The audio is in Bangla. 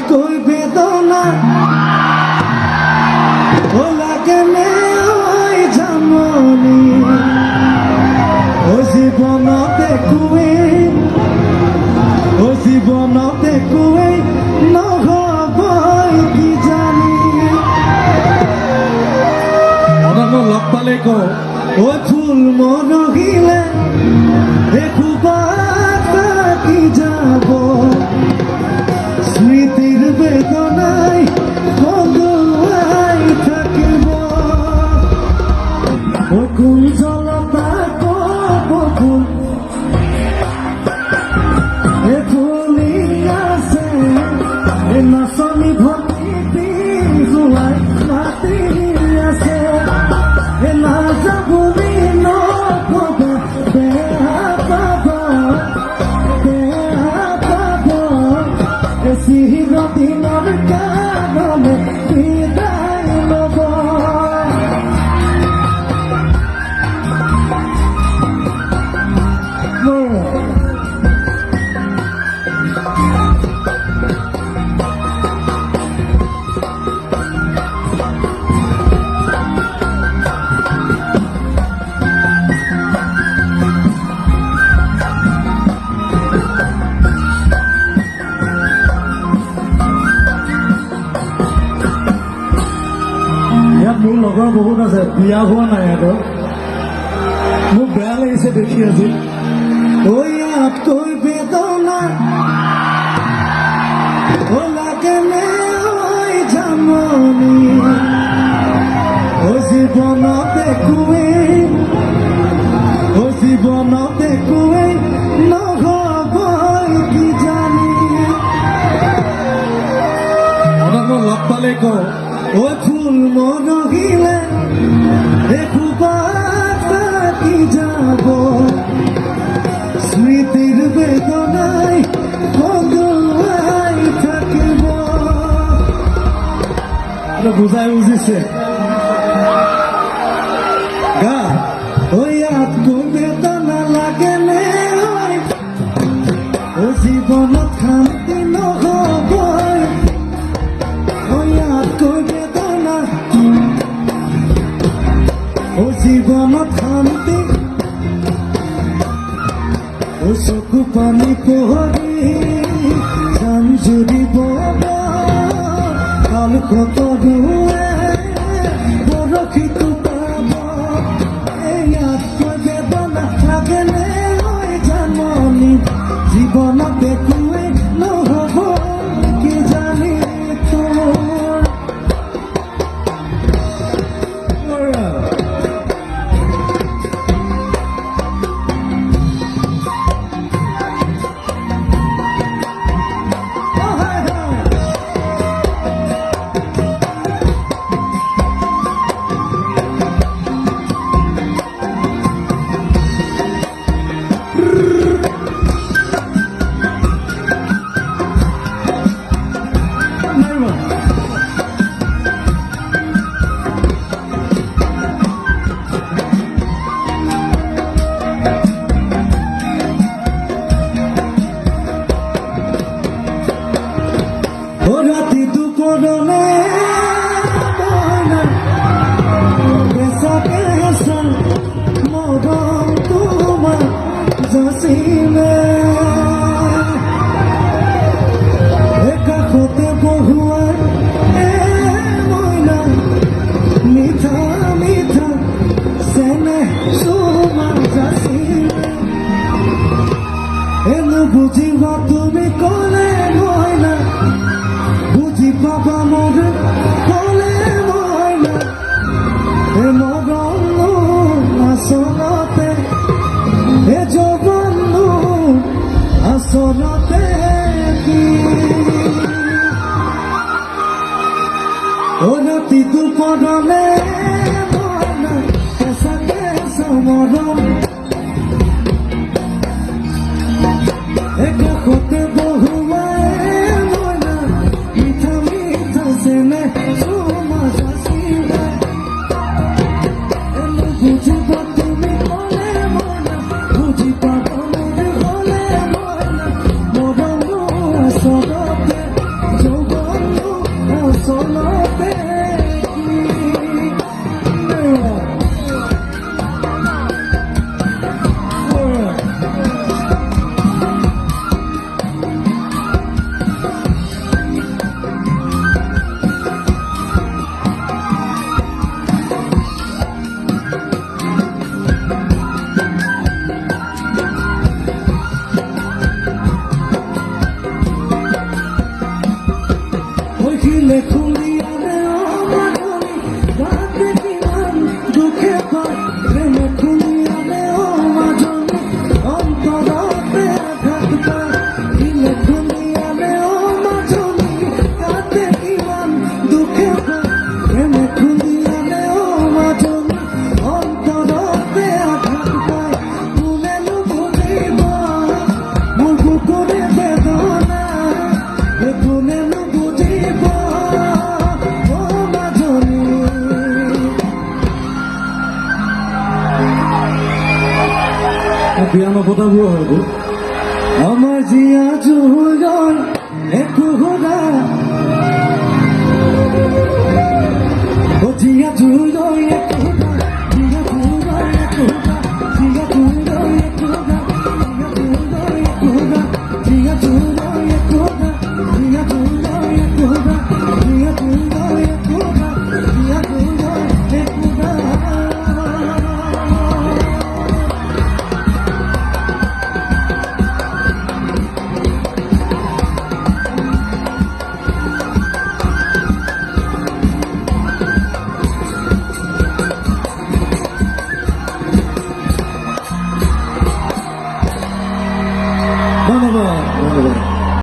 कोई बेदना ओ लागे ने ओई জামনি ও জীবনতে কুয়ে নহবই কি জানি অনন্য লগ পালে কো ও ফুল মনহিলে একবার কি যাব স্মৃতির বেদনায় বদলাই থাকিব ও কোন জলতা বকুল এ ফুলি আছে এ নাচনি ভক্তি জুলাই মাতি আছে এ না যাবনি নকবে বেয়া পাব এ চিৰদিনৰ কাৰণে বিদায় ল'ব মোৰ লগৰ বহুত আছে বিয়া হোৱা নাই সিহঁতৰ মোক বেয়া লাগিছে দেখি আজি ঐ কৈ বেদনা ও লাগে নে ওই জামনি ও জীবনতে কুয়ে নহবই কি জানি অনন্য লগ পালে কো ও ফুল মনহিলে একবার কি যাব স্মৃতির বেদনায় বদলাই থাকিব বুঝাই বুঝিছে গা ওই আতকৈ বেদনা লাগে নে ও জীবনত শান্তি নহবই ওই আতকৈ বেদনা ও জীবনত শান্তি ও চকু পানী পহৰি চান জুৰিব কাল কত ৰুৱে বৰশীটো পাব এই আতকৈ বেদনা লাগে নে ওই জামনি জীৱনত একোৱে নহব কি জানি তোৰ রাতি দুপুরনে বেসাকে হাসান মরম তোমার জাসিমে কাকতে বহুয়ার এ ময়না মিঠা মিঠা সেনে তোমার জাসিমে এনে বুঝিবা তুমি কলে ময়না বুঝি পাবা মোর কলে ময়না এ মরণ আসলতে এ জগন্ন আসলতে কি ও রাতি দুপুরনে ময়না কেসাকে সমরণ এ কাকতে বহুয়ায় ময়না মিঠা মিঠা সেনে তোমার জাসিমে বুঝিব তুমি কলে ময়না বুঝি পাব মোর হলে ময়না মরণ আসলতে দিলে খুলিয়ারে ও মাধুরী রাতে কিমান দুঃখে পায় প্রেমে খুলিয়ারে ও মাধুরী অন্তরাতে আঘাত পায় দিলে খুলিয়ারে ও মাধুরী রাতে কিমান দুঃখে পায় প্রেমে খুলিয়ারে ও মাধুরী অন্তরাতে আঘাত পায় মনে বুঝিব মোর বুকুরে বেদনা মনে বুঝিব ও মাধুরী পিয়ানো ফোটাবো হবো আমার জিয়া জুজন একটু ঘোরা ও জিয়া জুজন